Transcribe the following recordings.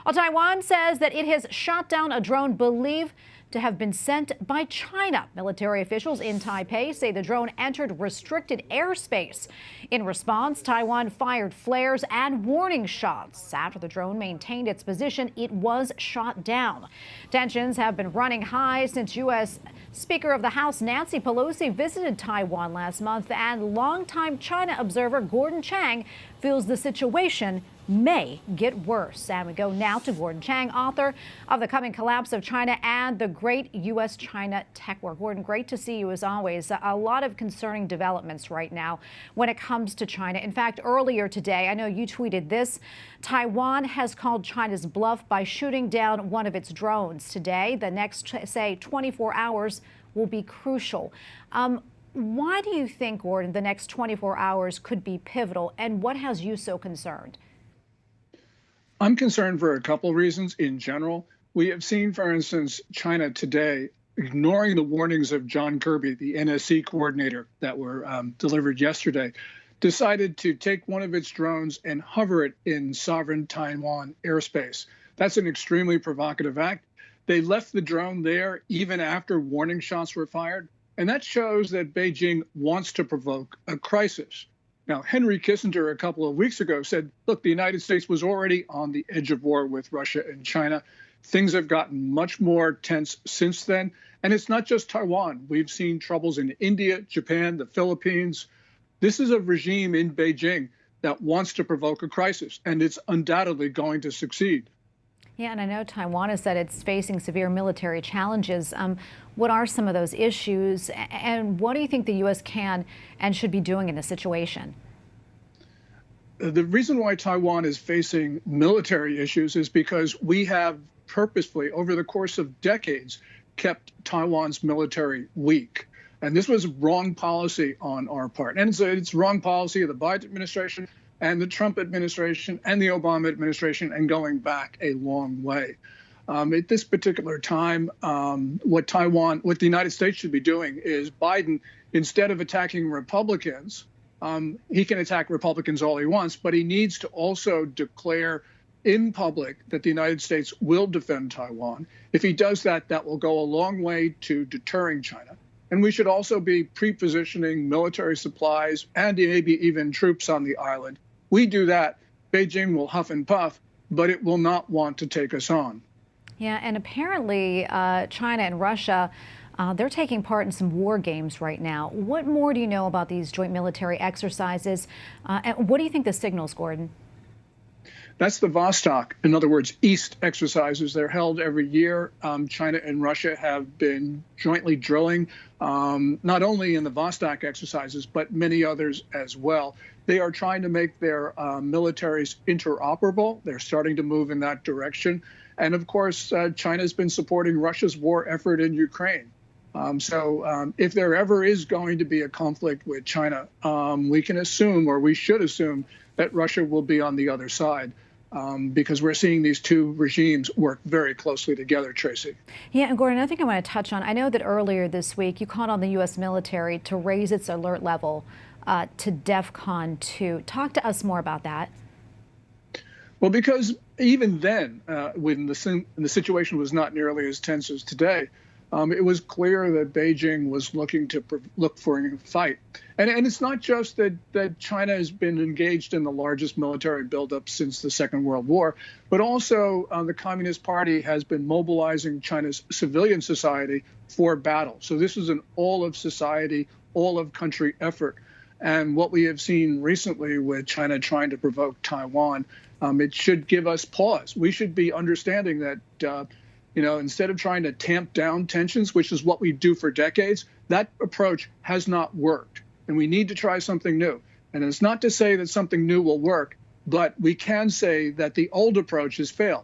Well, Taiwan says that it has shot down a drone believed to have been sent by China. Military officials in Taipei say the drone entered restricted airspace. In response, Taiwan fired flares and warning shots. After the drone maintained its position, it was shot down. Tensions have been running high since U.S. Speaker of the House Nancy Pelosi visited Taiwan last month, and longtime China observer Gordon Chang feels the situation may get worse. And we go now to Gordon Chang, author of The Coming Collapse of China and the Great U.S.-China Tech War. Gordon, great to see you as always. A lot of concerning developments right now when it comes to China. In fact, earlier today, I know you tweeted this, Taiwan has called China's bluff by shooting down one of its drones today. The next, say, 24 hours will be crucial. Why do you think, Gordon, the next 24 hours could be pivotal, and what has you so concerned? I'm concerned for a couple of reasons. In general, we have seen, for instance, China today ignoring the warnings of John Kirby, the NSC coordinator that were delivered yesterday, decided to take one of its drones and hover it in sovereign Taiwan airspace. That's an extremely provocative act. They left the drone there even after warning shots were fired. And that shows that Beijing wants to provoke a crisis. Now, Henry Kissinger a couple of weeks ago said, look, the United States was already on the edge of war with Russia and China. Things have gotten much more tense since then. And it's not just Taiwan. We've seen troubles in India, Japan, the Philippines. This is a regime in Beijing that wants to provoke a crisis, and it's undoubtedly going to succeed. Yeah, and I know Taiwan has said it's facing severe military challenges. What are some of those issues, and what do you think the U.S. can and should be doing in this situation? The reason why Taiwan is facing military issues is because we have purposefully, over the course of decades, kept Taiwan's military weak. And this was wrong policy on our part. And it's wrong policy of the Biden administration and the Trump administration and the Obama administration, and going back a long way. At this particular time, what the United States should be doing is Biden, instead of attacking Republicans, he can attack Republicans all he wants, but he needs to also declare in public that the United States will defend Taiwan. If he does that, that will go a long way to deterring China. And we should also be pre-positioning military supplies and maybe even troops on the island. We do that, Beijing will huff and puff, but it will not want to take us on. Yeah, and apparently China and Russia, they're taking part in some war games right now. What more do you know about these joint military exercises? And what do you think the signals, Gordon? That's the Vostok, in other words, East exercises. They're held every year. China and Russia have been jointly drilling, not only in the Vostok exercises, but many others as well. They are trying to make their militaries interoperable. They're starting to move in that direction. And of course, China has been supporting Russia's war effort in Ukraine. So if there ever is going to be a conflict with China, we can assume, or we should assume, that Russia will be on the other side. Because we're seeing these two regimes work very closely together, Tracy. Yeah, and Gordon, I think I want to touch on, I know that earlier this week you called on the U.S. military to raise its alert level to DEFCON 2. Talk to us more about that. Well, because even then, when the situation was not nearly as tense as today, it was clear that Beijing was looking to look for a fight. And it's not just that China has been engaged in the largest military buildup since the Second World War, but also the Communist Party has been mobilizing China's civilian society for battle. So this is an all-of-society, all-of-country effort. And what we have seen recently with China trying to provoke Taiwan, it should give us pause. We should be understanding that instead of trying to tamp down tensions, which is what we do for decades, that approach has not worked. And we need to try something new. And it's not to say that something new will work, but we can say that the old approach has failed.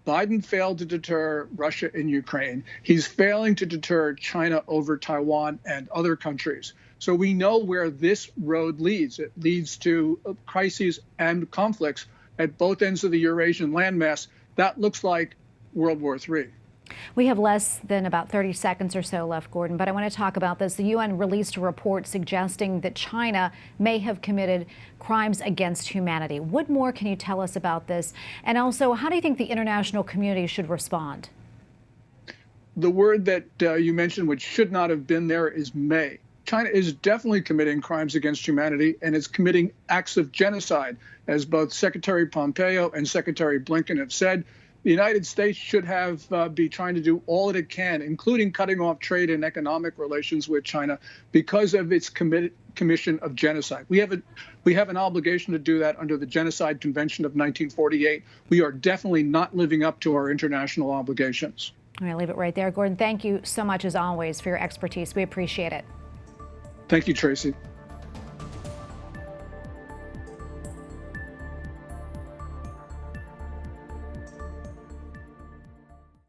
Biden failed to deter Russia and Ukraine. He's failing to deter China over Taiwan and other countries. So we know where this road leads. It leads to crises and conflicts at both ends of the Eurasian landmass. That looks like World War III. We have less than about 30 seconds or so left, Gordon, but I want to talk about this. The UN released a report suggesting that China may have committed crimes against humanity. What more can you tell us about this? And also, how do you think the international community should respond? The word that you mentioned, which should not have been there, is may. China is definitely committing crimes against humanity, and it's committing acts of genocide, as both Secretary Pompeo and Secretary Blinken have said. The United States should be trying to do all that it can, including cutting off trade and economic relations with China, because of its commission of genocide. We have an obligation to do that under the Genocide Convention of 1948. We are definitely not living up to our international obligations. I'm going to leave it right there. Gordon, thank you so much, as always, for your expertise. We appreciate it. Thank you, Tracy.